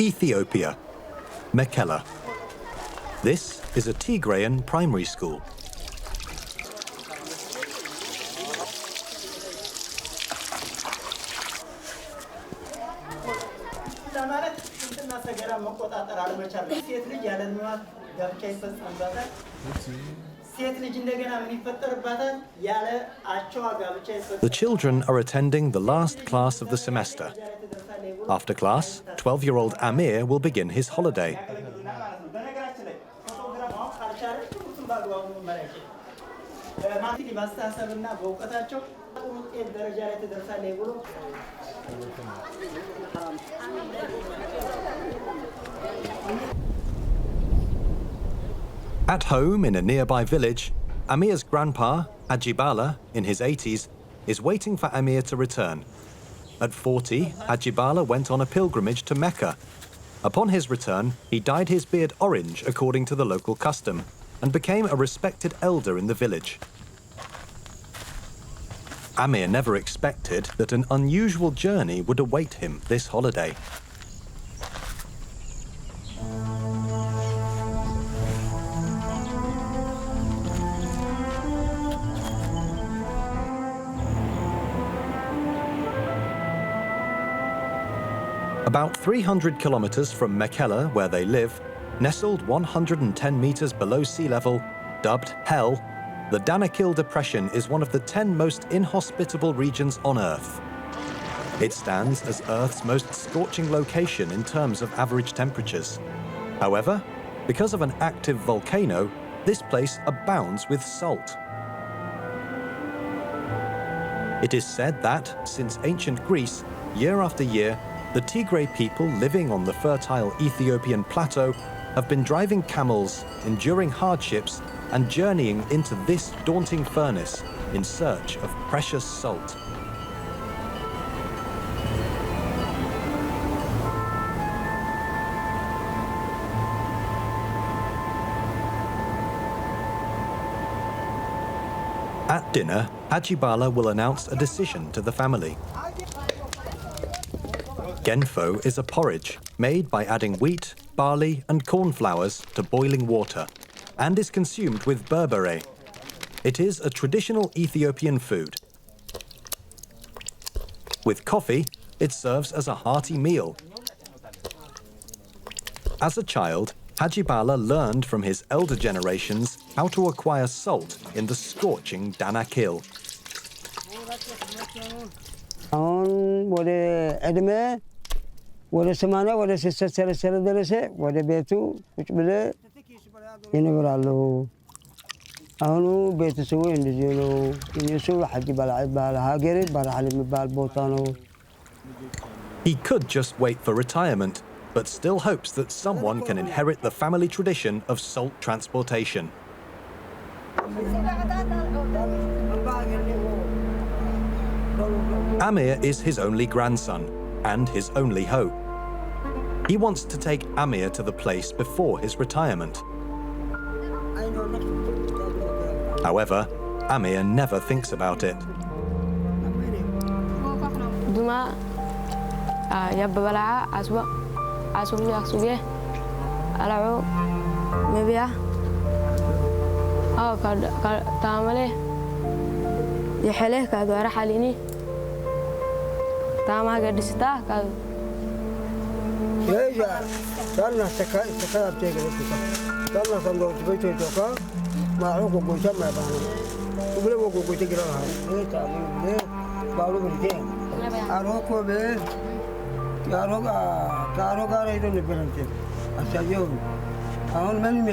Ethiopia, Mekelle. This is a Tigrayan primary school. The children are attending the last class of the semester. After class, 12-year-old Amir will begin his holiday. At home in a nearby village, Amir's grandpa, Ajibala, in his 80s, is waiting for Amir to return. At 40, Ajibala went on a pilgrimage to Mecca. Upon his return, he dyed his beard orange according to the local custom and became a respected elder in the village. Amir never expected that an unusual journey would await him this holiday. About 300 kilometers from Mekelle, where they live, nestled 110 meters below sea level, dubbed Hell, the Danakil Depression is one of the 10 most inhospitable regions on Earth. It stands as Earth's most scorching location in terms of average temperatures. However, because of an active volcano, this place abounds with salt. It is said that, since ancient Greece, year after year, the Tigray people living on the fertile Ethiopian plateau have been driving camels, enduring hardships, and journeying into this daunting furnace in search of precious salt. At dinner, Ajibala will announce a decision to the family. Genfo is a porridge made by adding wheat, barley, and corn flours to boiling water, and is consumed with berbere. It is a traditional Ethiopian food. With coffee, it serves as a hearty meal. As a child, Ajibala learned from his elder generations how to acquire salt in the scorching Danakil. ወደ 80 ወደ 60 ደረሰ ወደ ቤቱ ቁጭ ብለ ይነግራሉ አሁን ቤተሰቡ እንደዚህ ነው እነሱ ሐጂ ባላ ሀገር ባራህል የሚባል ቦታ ነው. He could just wait for retirement, but still hopes that someone can inherit the family tradition of salt transportation. Amir is his only grandson and his only hope. He wants to take Amir to the place before his retirement. However, Amir never thinks about it.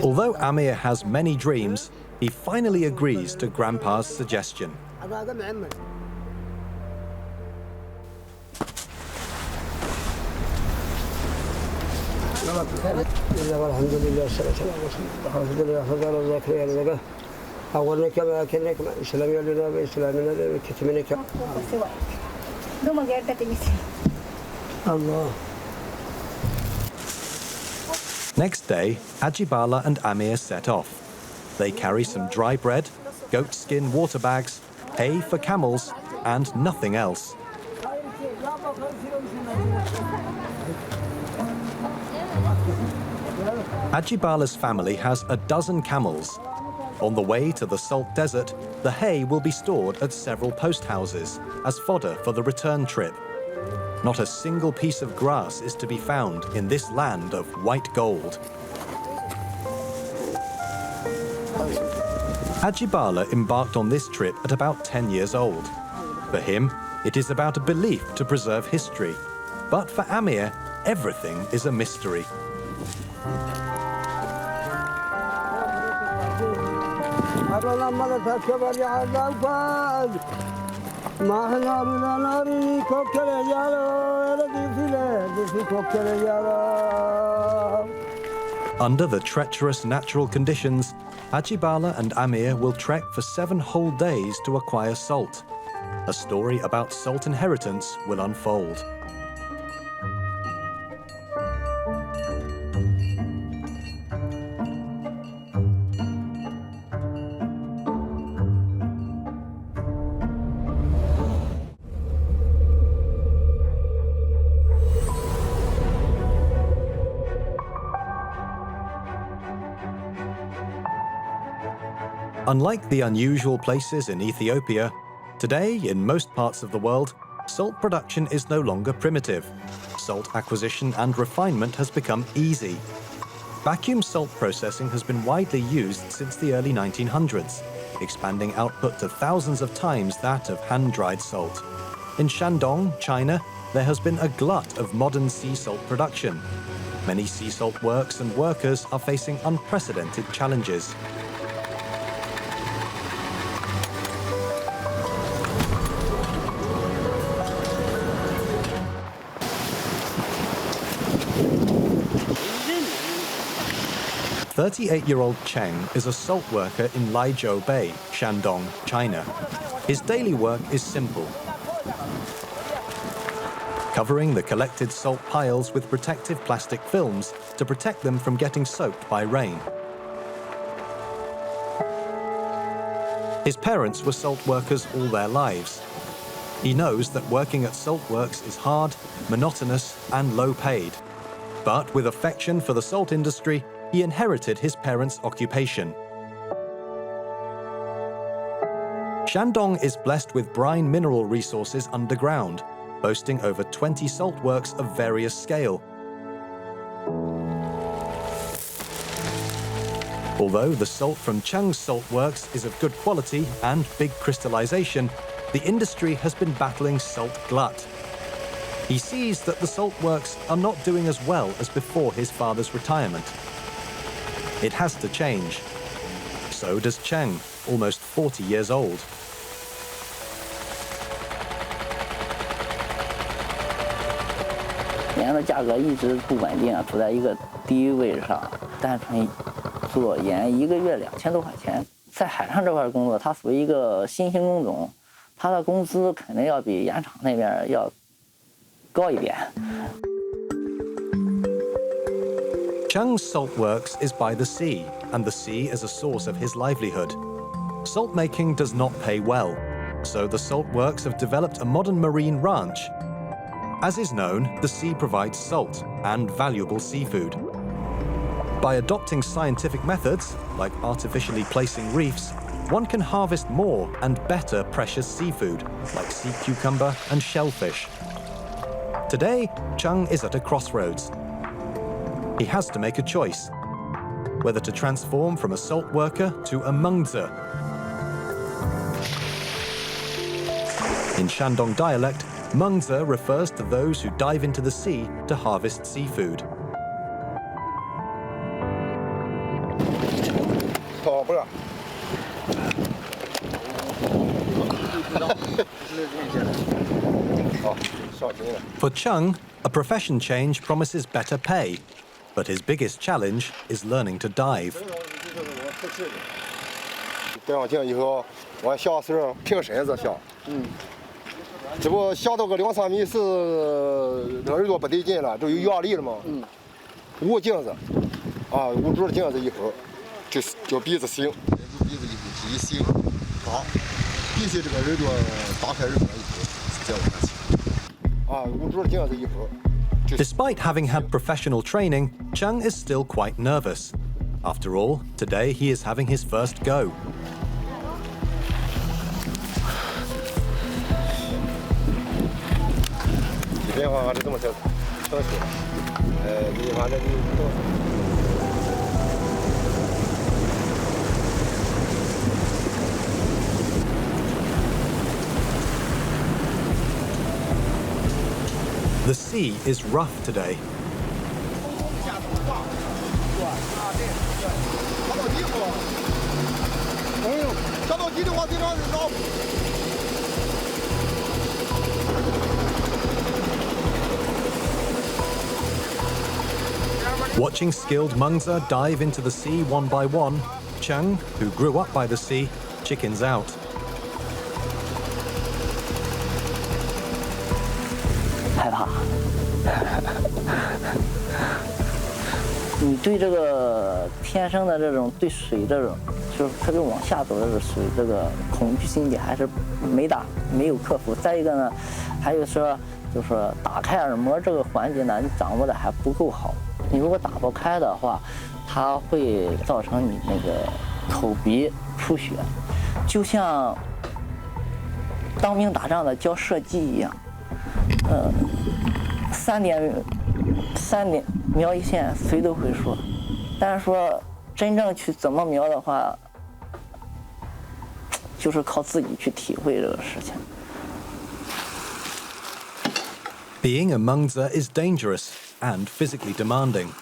Although Amir has many dreams, he finally agrees to Grandpa's suggestion. Next day, Ajibala and Amir set off. They carry some dry bread, goatskin water bags, hay for camels, and nothing else. Ajibala's family has a dozen camels. On the way to the salt desert, the hay will be stored at several post houses as fodder for the return trip. Not a single piece of grass is to be found in this land of white gold. Ajibala embarked on this trip at about 10 years old. For him, it is about a belief to preserve history. But for Amir, everything is a mystery. Under the treacherous natural conditions, Ajibala and Amir will trek for 7 whole days to acquire salt. A story about salt inheritance will unfold. Unlike the unusual places in Ethiopia, today in most parts of the world, salt production is no longer primitive. Salt acquisition and refinement has become easy. Vacuum salt processing has been widely used since the early 1900s, expanding output to thousands of times that of hand-dried salt. In Shandong, China, there has been a glut of modern sea salt production. Many sea salt works and workers are facing unprecedented challenges. "38-year-old Cheng is a salt worker in Laizhou Bay, Shandong, China. His daily work is simple. Covering the collected salt piles with protective plastic films to protect them from getting soaked by rain. His parents were salt workers all their lives. He knows that working at salt works is hard, monotonous, and low paid. But with affection for the salt industry, he inherited his parents' occupation. Shandong is blessed with brine mineral resources underground, boasting over 20 salt works of various scale. Although the salt from Cheng's salt works is of good quality and big crystallization, the industry has been battling salt glut. He sees that the salt works are not doing as well as before his father's retirement. It has to change. So does Cheng, almost 40 years old. 盐的价格一直不稳定，处在一个低位上。单纯做盐1个月2000多块钱，在海上这块工作，它属于一个新兴工种，它的工资肯定要比盐场那边要高一点。 Cheng's salt works is by the sea, and the sea is a source of his livelihood. Salt making does not pay well, so the salt works have developed a modern marine ranch. As is known, the sea provides salt and valuable seafood. By adopting scientific methods, like artificially placing reefs, one can harvest more and better precious seafood, like sea cucumber and shellfish. Today, Cheng is at a crossroads. He has to make a choice, whether to transform from a salt worker to a mengzi. In Shandong dialect, mengzi refers to those who dive into the sea to harvest seafood. 好不是。好，上行了。 For Cheng, a profession change promises better pay, but his biggest challenge is learning to dive. 戴上镜以后，我下水平身子下。这不下到个2、3米是这耳朵不得劲了，就有压力了嘛。捂镜子，捂住了镜子以后，就叫鼻子醒，鼻子一醒，好，必须这个耳朵打开耳朵以后，再往下起。捂住了镜子以后， Despite having had professional training, Chung is still quite nervous. After all, today he is having his first go. 变化还是这么小，你反正你。 The sea is rough today. Watching skilled Mungza dive into the sea one by one, Chung, who grew up by the sea, chickens out. 害怕，你对这个天生的这种对水这种，就是特别往下走的水这个恐惧心理还是没有克服。再一个呢，还有说就是打开耳膜这个环节呢，你掌握的还不够好。你如果打不开的话，它会造成你那个口鼻出血，就像当兵打仗的教射击一样。 3点瞄一线，谁都会说，但是说真正去怎么瞄的话，就是靠自己去体会这个事情。 Being a Mungza is dangerous and physically demanding.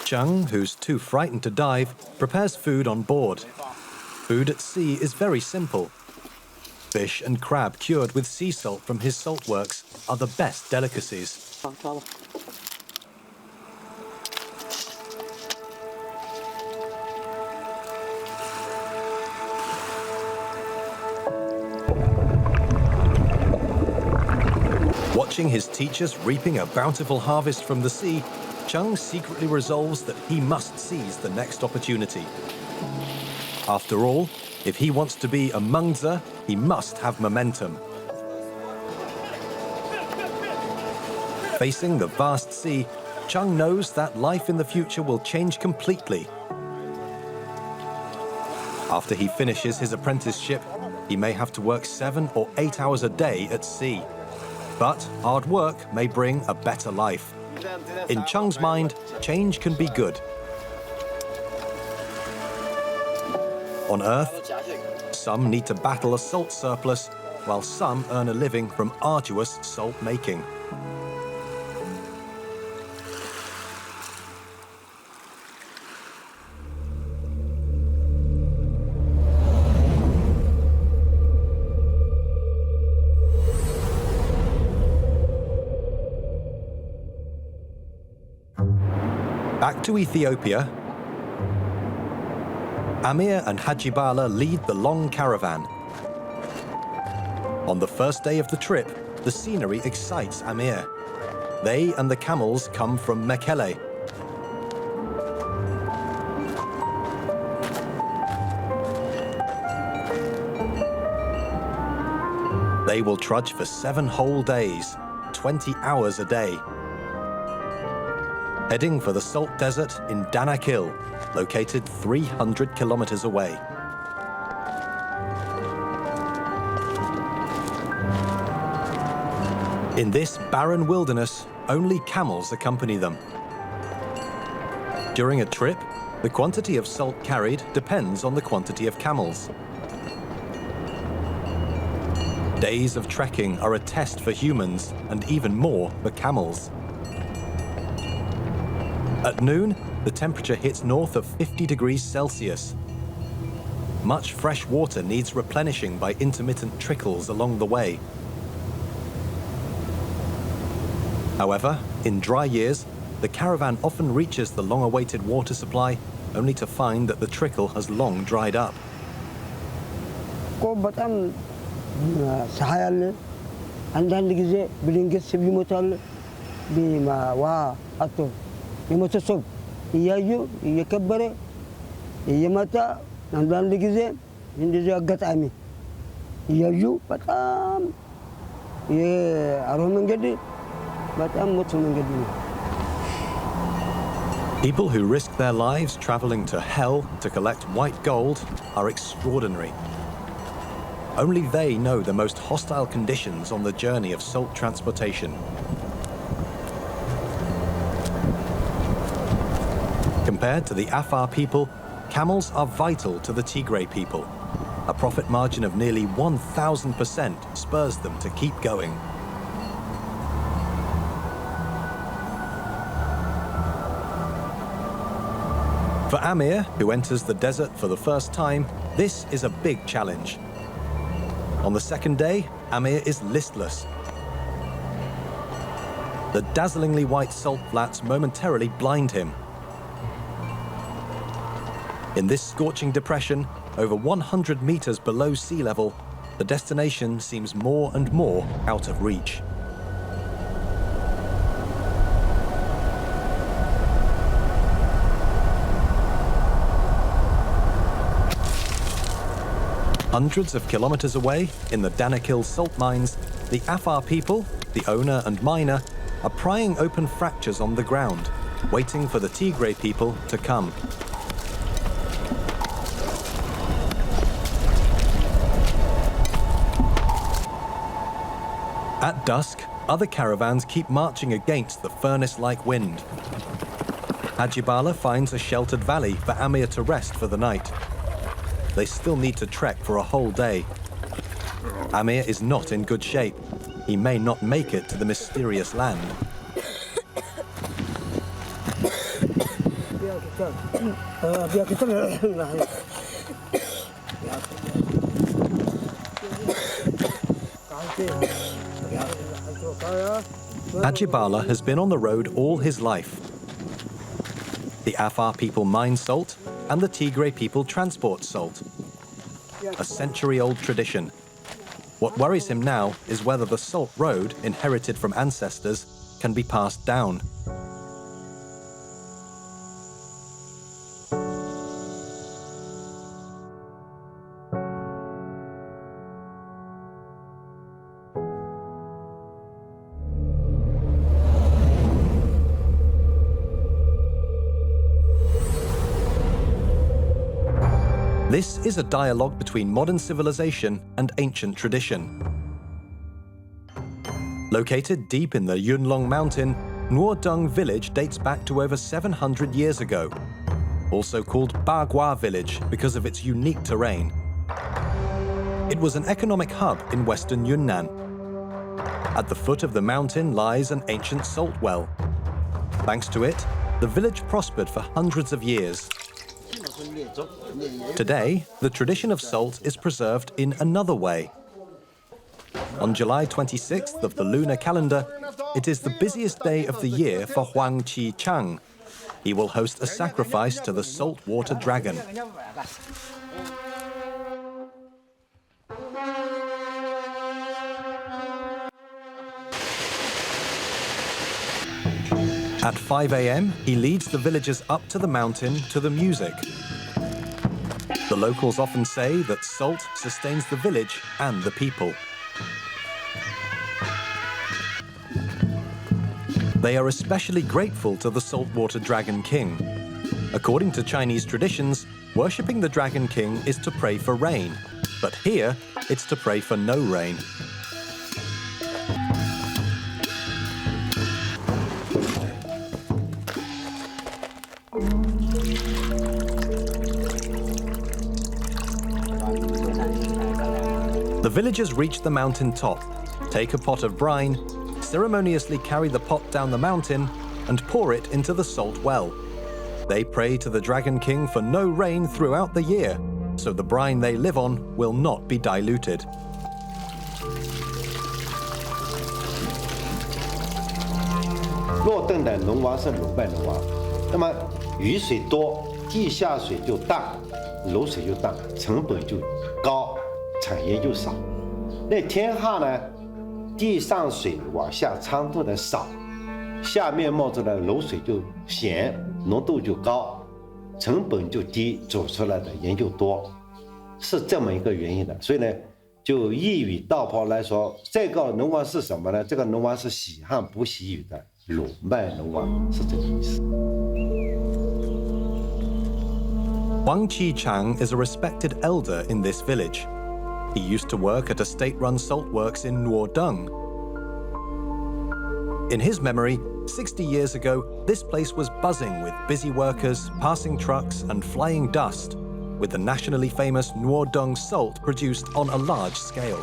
Chung, who's too frightened to dive, prepares food on board. Food at sea is very simple. Fish and crab cured with sea salt from his salt works are the best delicacies. 好，抓吧。 Watching his teachers reaping a bountiful harvest from the sea, Chung secretly resolves that he must seize the next opportunity. After all, if he wants to be a Mungza, he must have momentum. Facing the vast sea, Chung knows that life in the future will change completely. After he finishes his apprenticeship, he may have to work 7 or 8 hours a day at sea. But hard work may bring a better life. In Chung's mind, change can be good. On Earth, some need to battle a salt surplus, while some earn a living from arduous salt making. Back to Ethiopia, Amir and Hajibala lead the long caravan. On the first day of the trip, the scenery excites Amir. They and the camels come from Mekelle. They will trudge for 7 whole days, 20 hours a day. Heading for the salt desert in Danakil, located 300 kilometers away. In this barren wilderness, only camels accompany them. During a trip, the quantity of salt carried depends on the quantity of camels. Days of trekking are a test for humans and even more for camels. At noon, the temperature hits north of 50 degrees Celsius. Much fresh water needs replenishing by intermittent trickles along the way. However, in dry years, the caravan often reaches the long-awaited water supply, only to find that the trickle has long dried up. የመተሰብ እያዩ እየከበረ እየመጣ አንዳንድ ጊዜ እንደዚህ አጋጣሚ እያዩ በጣም የአሮ መንገድ People who risk their lives traveling to hell to collect white gold are extraordinary. Only they know the most hostile conditions on the journey of salt transportation. Compared to the Afar people, camels are vital to the Tigray people. A profit margin of nearly 1,000% spurs them to keep going. For Amir, who enters the desert for the first time, this is a big challenge. On the second day, Amir is listless. The dazzlingly white salt flats momentarily blind him. In this scorching depression, over 100 meters below sea level, the destination seems more and more out of reach. Hundreds of kilometers away, in the Danakil salt mines, the Afar people, the owner and miner, are prying open fractures on the ground, waiting for the Tigray people to come. At dusk, other caravans keep marching against the furnace-like wind. Hajibala finds a sheltered valley for Amir to rest for the night. They still need to trek for a whole day. Amir is not in good shape. He may not make it to the mysterious land. Ajibala has been on the road all his life. The Afar people mine salt, and the Tigray people transport salt. A century-old tradition. What worries him now is whether the salt road, inherited from ancestors, can be passed down. This is a dialogue between modern civilization and ancient tradition. Located deep in the Yunlong mountain, Nuodung village dates back to over 700 years ago, also called Bagua village because of its unique terrain. It was an economic hub in western Yunnan. At the foot of the mountain lies an ancient salt well. Thanks to it, the village prospered for hundreds of years. Today, the tradition of salt is preserved in another way. On July 26th of the lunar calendar, it is the busiest day of the year for Huang Qi Chang. He will host a sacrifice to the saltwater dragon. At 5 a.m., he leads the villagers up to the mountain to the music. The locals often say that salt sustains the village and the people. They are especially grateful to the saltwater dragon king. According to Chinese traditions, worshipping the dragon king is to pray for rain, but here it's to pray for no rain. The villagers reach the mountain top, take a pot of brine, ceremoniously carry the pot down the mountain, and pour it into the salt well. They pray to the Dragon King for no rain throughout the year, so the brine they live on will not be diluted. 就一语道破来说，这个龙王是什么呢？这个龙王是喜汉不喜语的鲁麦龙王，是这个意思。Huang Qi-chang is a respected elder in this village. He used to work at a state-run salt works in Nuodong. In his memory, 60 years ago, this place was buzzing with busy workers, passing trucks, and flying dust, with the nationally famous Nuodong salt produced on a large scale.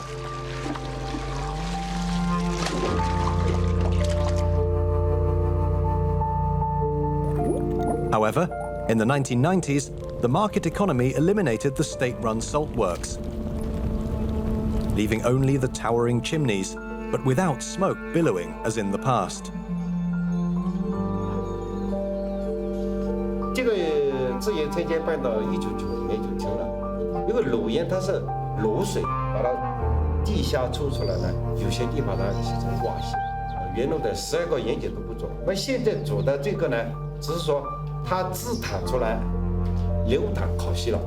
However, in the 1990s, the market economy eliminated the state-run salt works, leaving only the towering chimneys, but without smoke billowing as in the past. 这个自盐曾经办到1990年就停了，因为卤盐它是卤水把它地下抽出来呢，有些地方它是成化性，原来的12个盐碱都不做。那现在做的这个呢，只是说它自弹出来，流淌烤稀了。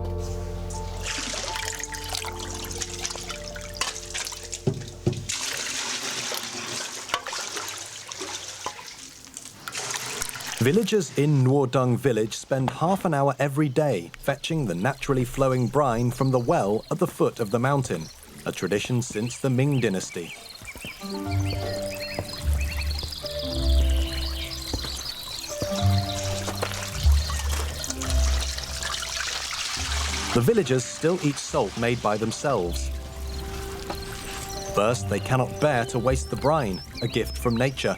Villagers in Nuodong village spend half an hour every day fetching the naturally flowing brine from the well at the foot of the mountain, a tradition since the Ming dynasty. The villagers still eat salt made by themselves. First, they cannot bear to waste the brine, a gift from nature.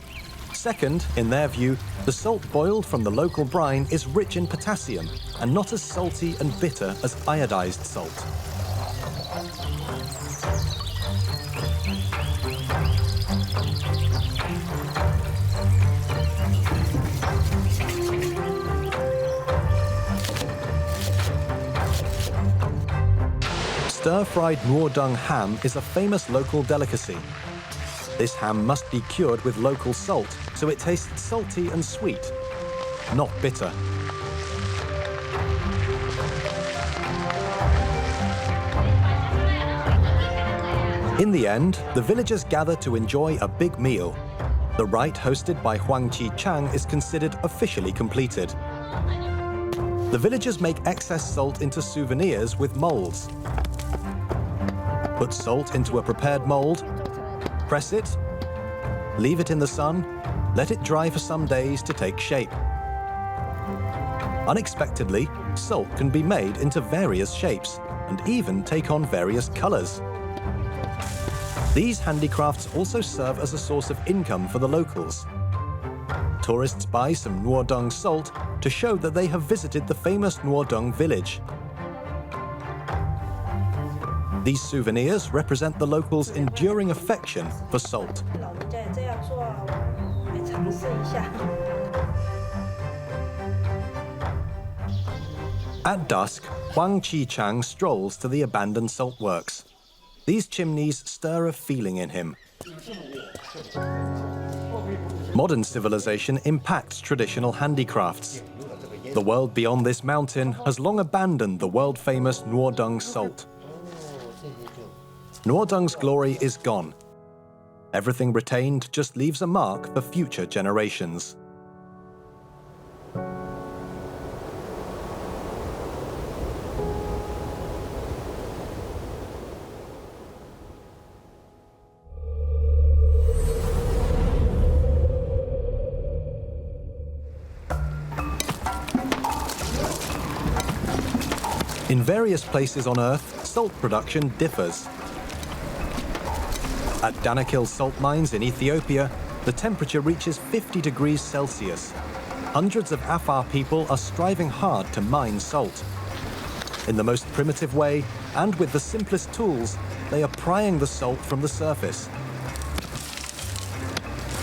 Second, in their view, the salt boiled from the local brine is rich in potassium and not as salty and bitter as iodized salt. Stir-fried Nuodong ham is a famous local delicacy. This ham must be cured with local salt, so it tastes salty and sweet, not bitter. In the end, the villagers gather to enjoy a big meal. The rite hosted by Huang Qi-chang is considered officially completed. The villagers make excess salt into souvenirs with molds. Put salt into a prepared mold, press it, leave it in the sun, let it dry for some days to take shape. Unexpectedly, salt can be made into various shapes and even take on various colors. These handicrafts also serve as a source of income for the locals. Tourists buy some Nuodong salt to show that they have visited the famous Nuodong village. These souvenirs represent the locals' enduring affection for salt. At dusk, Huang Qi-chang strolls to the abandoned salt works. These chimneys stir a feeling in him. Modern civilization impacts traditional handicrafts. The world beyond this mountain has long abandoned the world-famous Nuodong salt. Nuodong's glory is gone. Everything retained just leaves a mark for future generations. In various places on Earth, salt production differs. At Danakil salt mines in Ethiopia, the temperature reaches 50 degrees Celsius. Hundreds of Afar people are striving hard to mine salt. In the most primitive way, and with the simplest tools, they are prying the salt from the surface.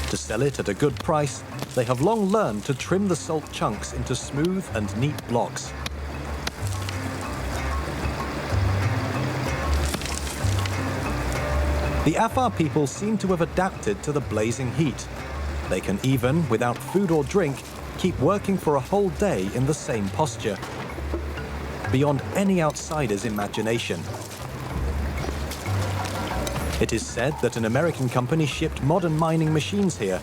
To sell it at a good price, they have long learned to trim the salt chunks into smooth and neat blocks. The Afar people seem to have adapted to the blazing heat. They can even, without food or drink, keep working for a whole day in the same posture, beyond any outsider's imagination. It is said that an American company shipped modern mining machines here.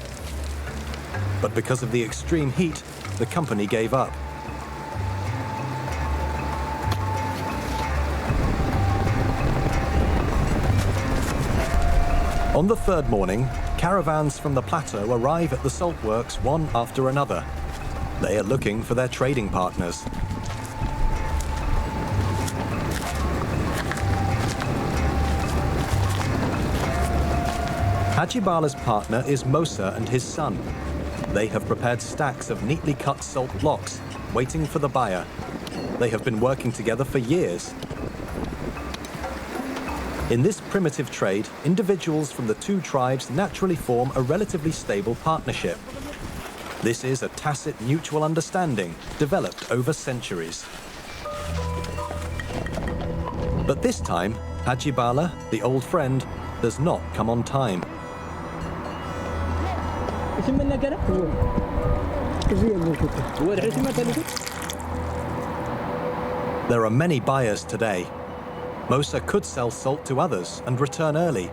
But because of the extreme heat, the company gave up. On the third morning, caravans from the plateau arrive at the salt works one after another. They are looking for their trading partners. Haji Bala's partner is Mosa and his son. They have prepared stacks of neatly cut salt blocks, waiting for the buyer. They have been working together for years. In this primitive trade, individuals from the two tribes naturally form a relatively stable partnership. This is a tacit mutual understanding developed over centuries. But this time, Haji Bala, the old friend, does not come on time. There are many buyers today. Mosa could sell salt to others and return early.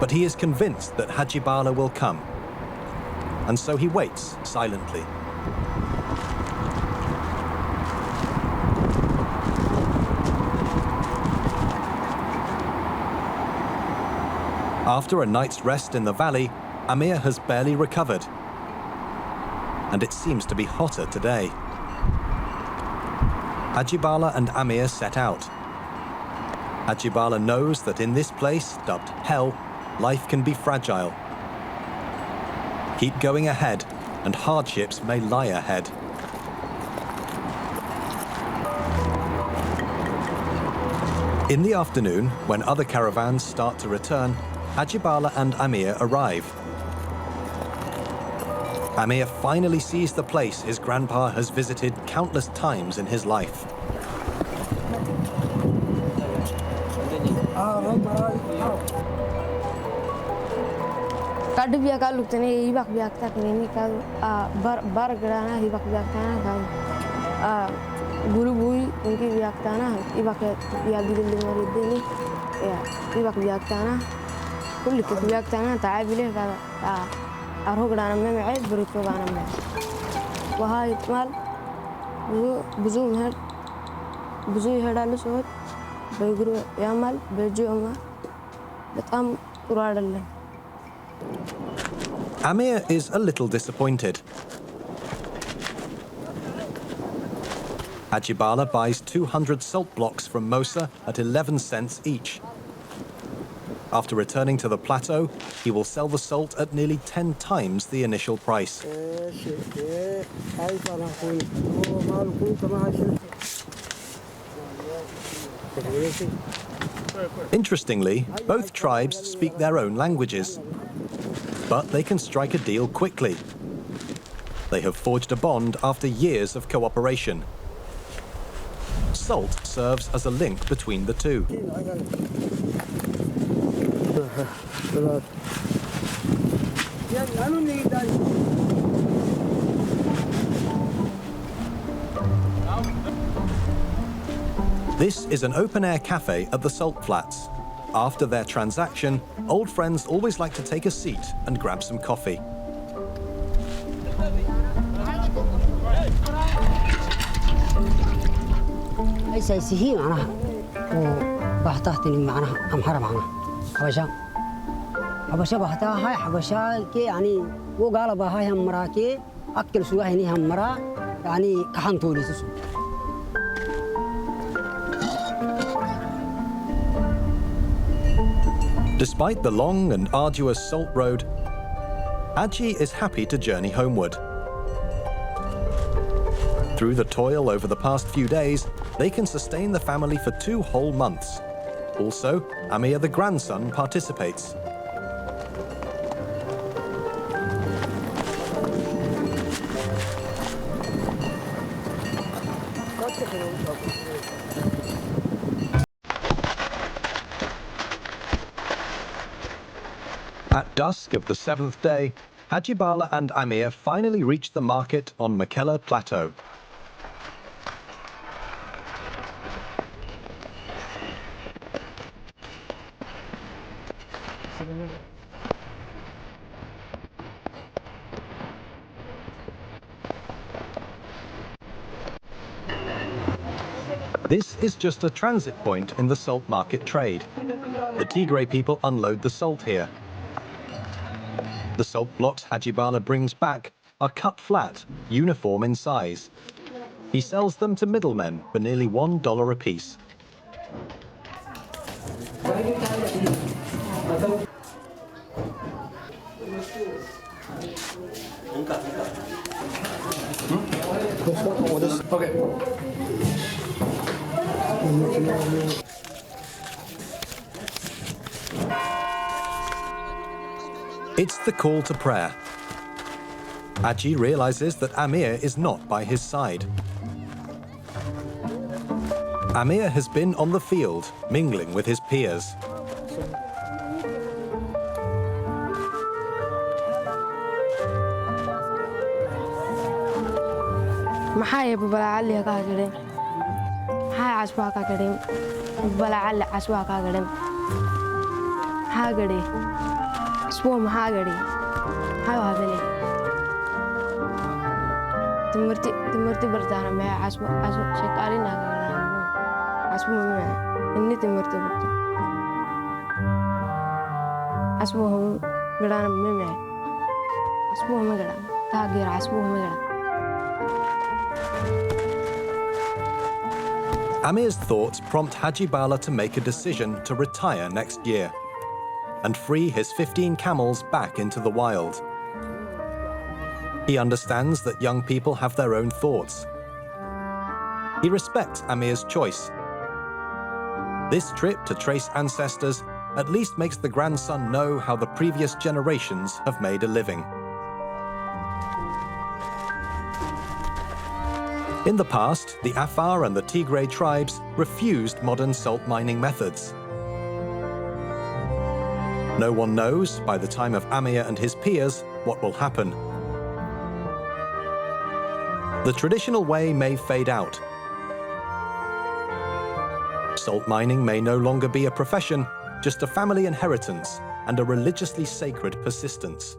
But he is convinced that Haji Bala will come. And so he waits silently. After a night's rest in the valley, Amir has barely recovered. And it seems to be hotter today. Haji Bala and Amir set out. Haji Bala knows that in this place, dubbed Hell, life can be fragile. Keep going ahead, and hardships may lie ahead. In the afternoon, when other caravans start to return, Haji Bala and Amir arrive. Amir finally sees the place his grandpa has visited countless times in his life. Kadu biya kalu tene ibak biya ta kene ka bar grana ibak biya ta ka guru bui unki biya ta na ibak ya digil mari deni ya ibak biya ta na kulli ke biya ta na taabile ka arho grana me mai burito grana me wa hay mal buzu mer buzu hedalu so beguru yamal beju ama betam uradalla. Amir is a little disappointed. Haji Bala buys 200 salt blocks from Mosa at 11 cents each. After returning to the plateau, he will sell the salt at nearly 10 times the initial price. Interestingly, both tribes speak their own languages. But they can strike a deal quickly. They have forged a bond after years of cooperation. Salt serves as a link between the two. This is an open-air cafe at the Salt Flats. After their transaction, old friends always like to take a seat and grab some coffee. أساسيه معناها وبحطاتني معناها أمحرة معناها حبشة بحطها هاي حبشة كي يعني وقال بهاي هم مراكي أكل سواء هني هم مرا يعني كحن طولي تسو. Despite the long and arduous salt road, Haji is happy to journey homeward. Through the toil over the past few days, they can sustain the family for 2 whole months. Also, Amir the grandson participates. At dusk of the 7th day, Haji Bala and Amir finally reach the market on Makela Plateau. This is just a transit point in the salt market trade. The Tigray people unload the salt here. The salt blocks Hajibala brings back are cut flat, uniform in size. He sells them to middlemen for nearly $1 apiece. It's the call to prayer. Aji realizes that Amir is not by his side. Amir has been on the field, mingling with his peers. maxaa balacali ka gadhin maxaa caswaa ka gadhin balacali caswaa ka gadhin maxaa gadhi caswo maxaa gadhi maxaa habene timirti bartaana maxaa caswo shaqaalina ka gadhin caswo maxaa inni timirti barta caswo gadhaana maxaa caswo ma gadhaan taageer caswo ma gadhaan. Amir's thoughts prompt Hajibala to make a decision to retire next year and free his 15 camels back into the wild. He understands that young people have their own thoughts. He respects Amir's choice. This trip to trace ancestors at least makes the grandson know how the previous generations have made a living. In the past, the Afar and the Tigray tribes refused modern salt mining methods. No one knows, by the time of Amir and his peers, what will happen. The traditional way may fade out. Salt mining may no longer be a profession, just a family inheritance and a religiously sacred persistence.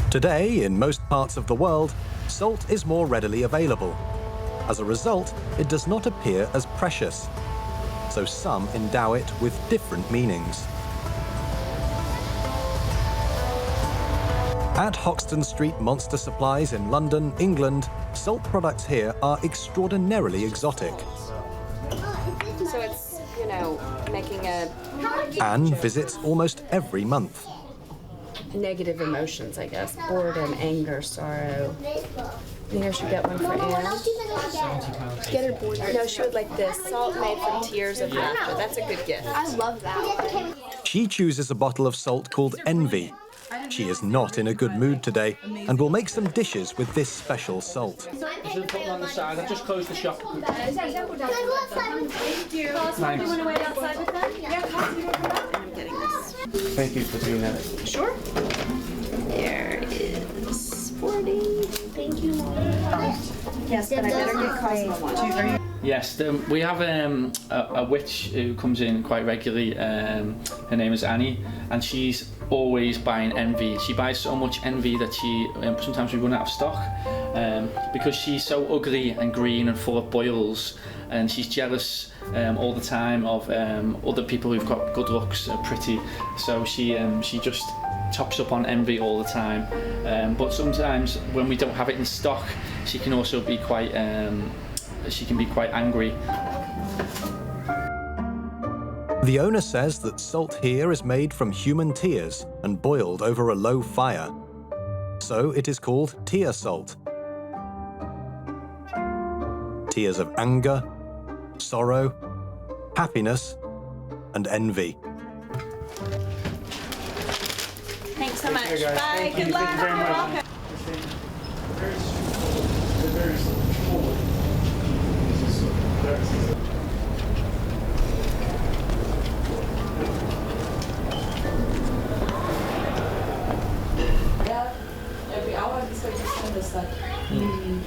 Today, in most parts of the world, salt is more readily available. As a result, it does not appear as precious, so some endow it with different meanings. At Hoxton Street Monster Supplies in London, England, salt products here are extraordinarily exotic. So it's, making a... Anne visits almost every month. Negative emotions, I guess. Boredom, anger, sorrow. I think I should get one for Anne. Get her bored. No, she would like this. Salt made from tears of laughter. That's a good gift. I love that. She chooses a bottle of salt called Envy. She is not in a good mood today and will make some dishes with this special salt. Put them on the side. I've just closed the shop. Thank you. Thanks. Want to wait outside with them? Yeah. I'm getting this. Thank you for doing that. Sure. There is 40. Thank you. Yes, but I better get Cosmo one. Yes, we have a witch who comes in quite regularly. Her name is Annie, and she's always buying Envy. She buys so much Envy that she sometimes we run out of stock because she's so ugly and green and full of boils, and she's jealous all the time of other people who've got good looks, pretty. So she just tops up on Envy all the time. But sometimes when we don't have it in stock, she can also be quite angry. The owner says that salt here is made from human tears and boiled over a low fire. So it is called tear salt. Tears of anger, sorrow, happiness, and envy. Thank Thanks so much. Bye. Good luck. You're welcome. Every hour, so you send us like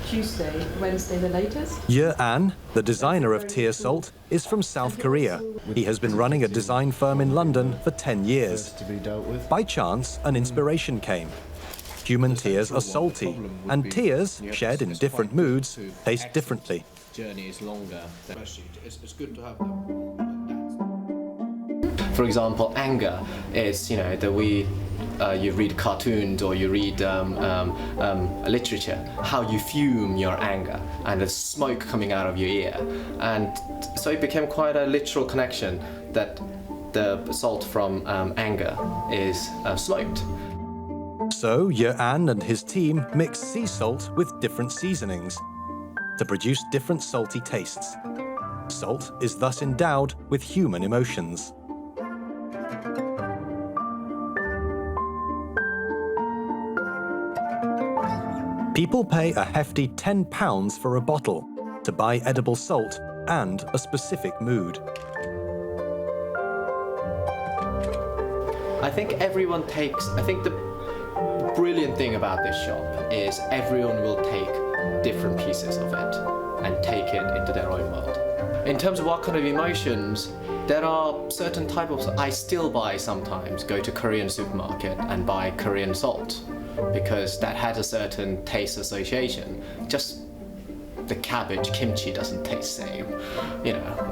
Tuesday, Wednesday, the latest. Ye An, the designer of tear salt, is from South Korea. He has been running a design firm in London for 10 years. By chance, an inspiration came. Human tears are salty, and tears, shed in different moods, taste differently. Journey is longer. It's good to have them. For example, anger is, that you read cartoons or you read literature, how you fume your anger and the smoke coming out of your ear. And so it became quite a literal connection that the salt from anger is smoked. So Ye An and his team mix sea salt with different seasonings to produce different salty tastes. Salt is thus endowed with human emotions. People pay a hefty £10 for a bottle to buy edible salt and a specific mood. I think the brilliant thing about this shop is everyone will take different pieces of it and take it into their own world. In terms of what kind of emotions, there are certain types of, I still sometimes go to Korean supermarket and buy Korean salt because that has a certain taste association. Just the cabbage, kimchi doesn't taste the same.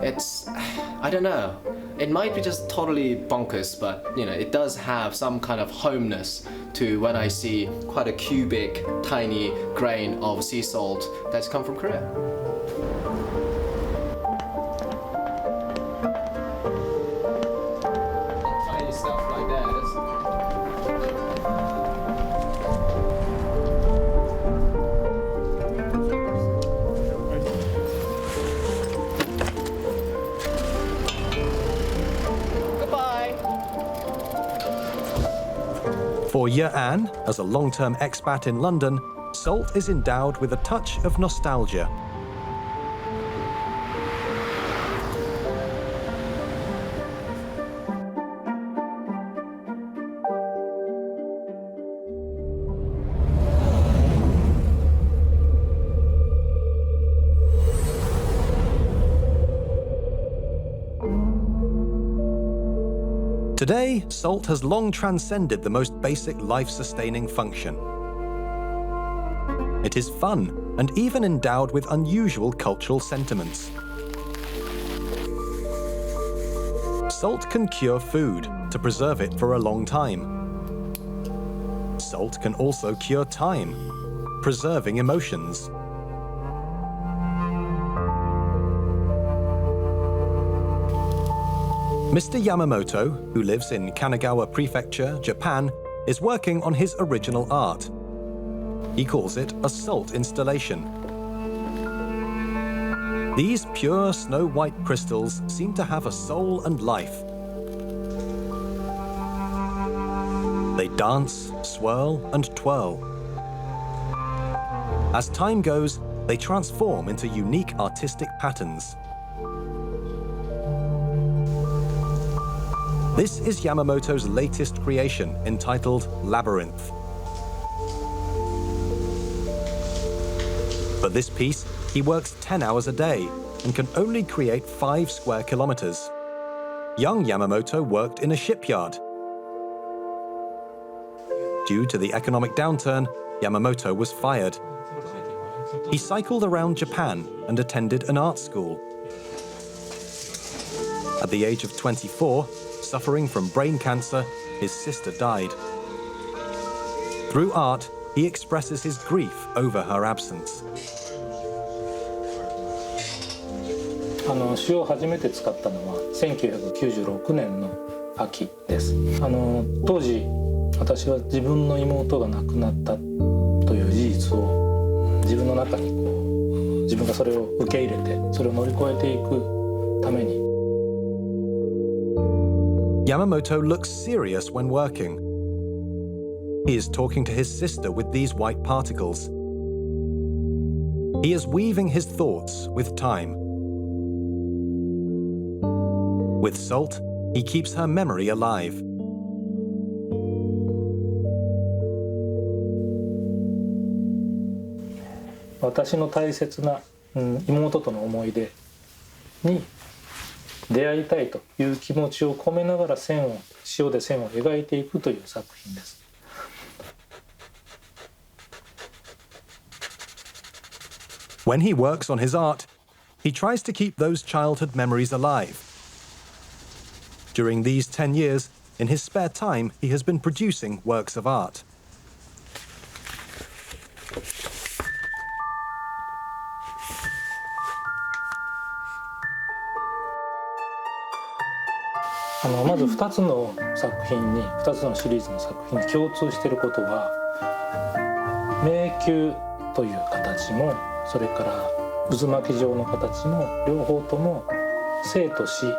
It's, I don't know. It might be just totally bonkers, but it does have some kind of homeness to when I see quite a cubic, tiny grain of sea salt that's come from Korea. Tiny stuff like that. For Ye An, as a long-term expat in London, salt is endowed with a touch of nostalgia. Today, salt has long transcended the most basic life-sustaining function. It is fun and even endowed with unusual cultural sentiments. Salt can cure food to preserve it for a long time. Salt can also cure time, preserving emotions. Mr. Yamamoto, who lives in Kanagawa Prefecture, Japan, is working on his original art. He calls it a salt installation. These pure snow-white crystals seem to have a soul and life. They dance, swirl, and twirl. As time goes, they transform into unique artistic patterns. This is Yamamoto's latest creation, entitled Labyrinth. For this piece, he works 10 hours a day and can only create 5 square kilometers. Young Yamamoto worked in a shipyard. Due to the economic downturn, Yamamoto was fired. He cycled around Japan and attended an art school. At the age of 24, suffering from brain cancer, his sister died. Through art, he expresses his grief over her absence. 塩を初めて使ったのは1996年の秋です。当時、私は自分の妹が亡くなったという事実を自分の中に自分がそれを受け入れて、それを乗り越えていくために。Yamamoto looks serious when working. He is talking to his sister with these white particles. He is weaving his thoughts with time. With salt, he keeps her memory alive. "私の大切な妹との思い出に出会いたいという気持ちを込めながら塩で線を描いていくという作品です。When he works on his art, he tries to keep those childhood memories alive. During these 10 years, in his spare time, he has been producing works of art. .まず2つのシリーズの作品に共通していることは、迷宮という形もそれから渦巻き状の形も両方とも生と死、も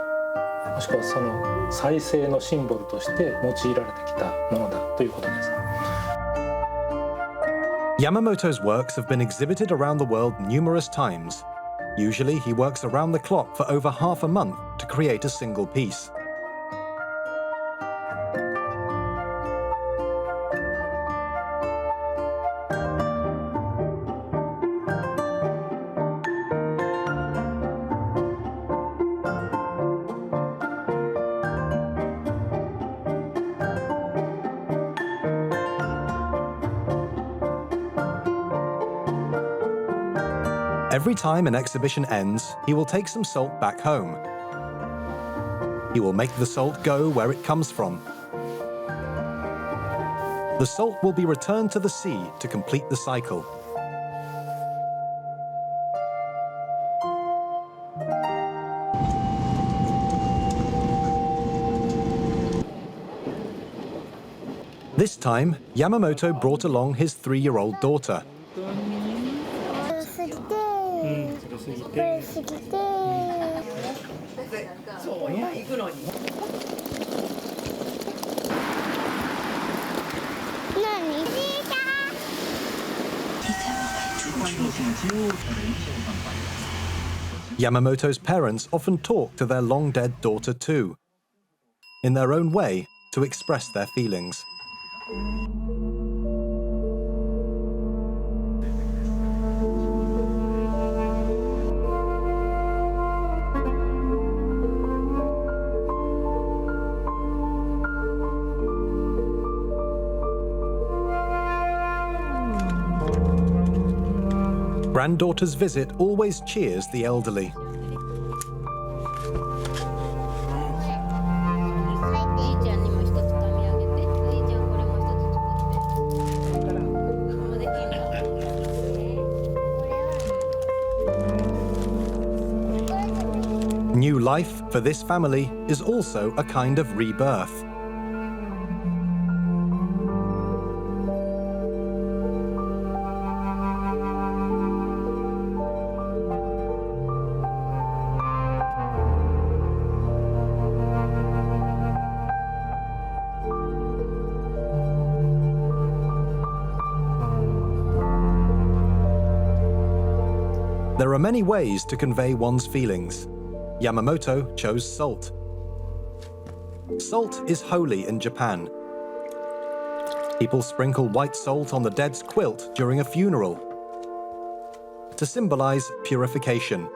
しくはその再生のシンボルとして用いられてきたものだということです。Yamamoto's works have been exhibited around the world numerous times. Usually, he works around the clock for over half a month to create a single piece. Every time an exhibition ends, he will take some salt back home. He will make the salt go where it comes from. The salt will be returned to the sea to complete the cycle. This time, Yamamoto brought along his 3-year-old daughter. Yamamoto's parents often talk to their long-dead daughter too, in their own way, to express their feelings. Granddaughter's visit always cheers the elderly. New life for this family is also a kind of rebirth. There are many ways to convey one's feelings. Yamamoto chose salt. Salt is holy in Japan. People sprinkle white salt on the dead's quilt during a funeral to symbolize purification. .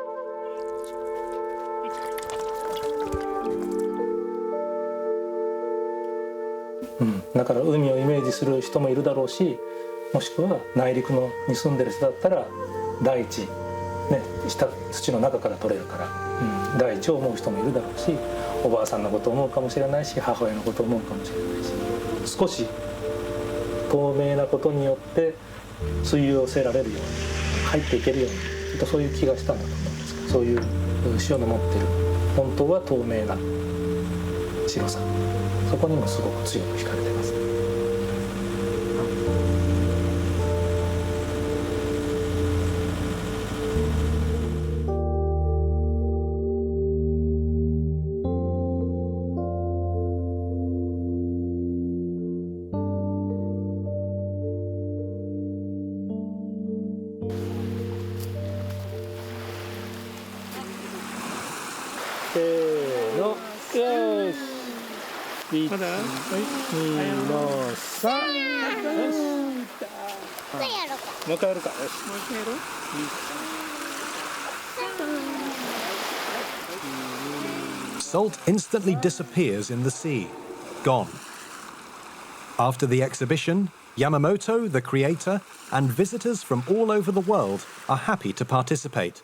だから海をイメージする人もいるだろうし、もしくは内陸に住んでる人だったら大地、下土の中から取れるから、大地を思う人もいるだろうし、おばあさんのことを思うかもしれないし、母親のことを思うかもしれないし、少し透明なことによって吸い寄せられるように入っていけるように、きっとそういう気がしたんだと思うんですけど、そういう塩の持ってる本当は透明な白さ、そこにもすごく強く惹かれてます。せーの、よし。1、2の3。よし。もう一回やるか。よし。もう一回やろう。Salt instantly disappears in the sea, gone. After the exhibition, Yamamoto, the creator, and visitors from all over the world are happy to participate.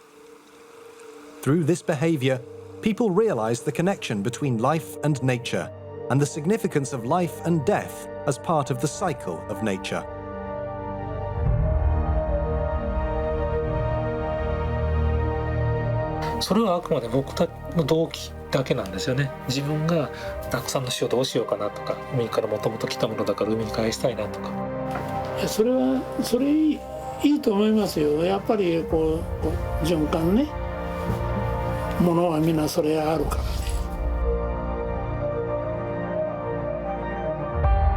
Through this behavior, people realize the connection between life and nature, and the significance of life and death as part of the cycle of nature. それはあくまで僕たちの動機だけなんですよね。自分がたくさんの塩どうしようかなとか、海からもともと来たものだから海に返したいなとか。いや、それいいと思いますよ。やっぱりこう循環ね。ものはみんなそれあるからね。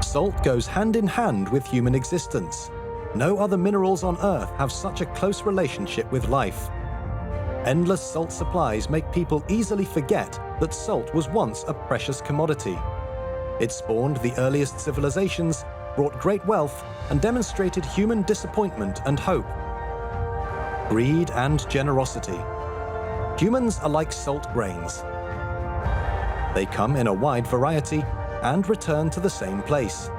Salt goes hand in hand with human existence. No other minerals on Earth have such a close relationship with life. Endless salt supplies make people easily forget that salt was once a precious commodity. It spawned the earliest civilizations, brought great wealth, and demonstrated human disappointment and hope. Greed and generosity. Humans are like salt grains. They come in a wide variety and return to the same place.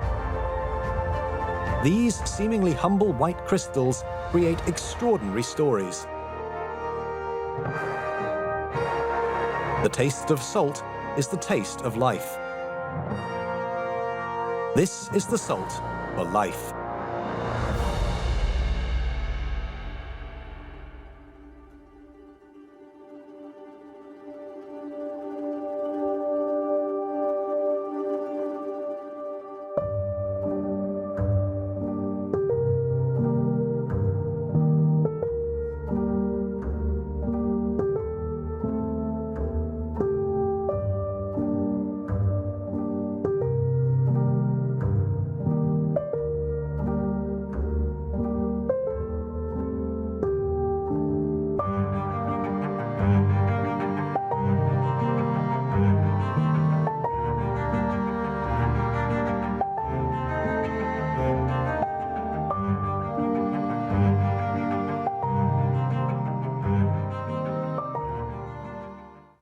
These seemingly humble white crystals create extraordinary stories. The taste of salt is the taste of life. This is the salt for life.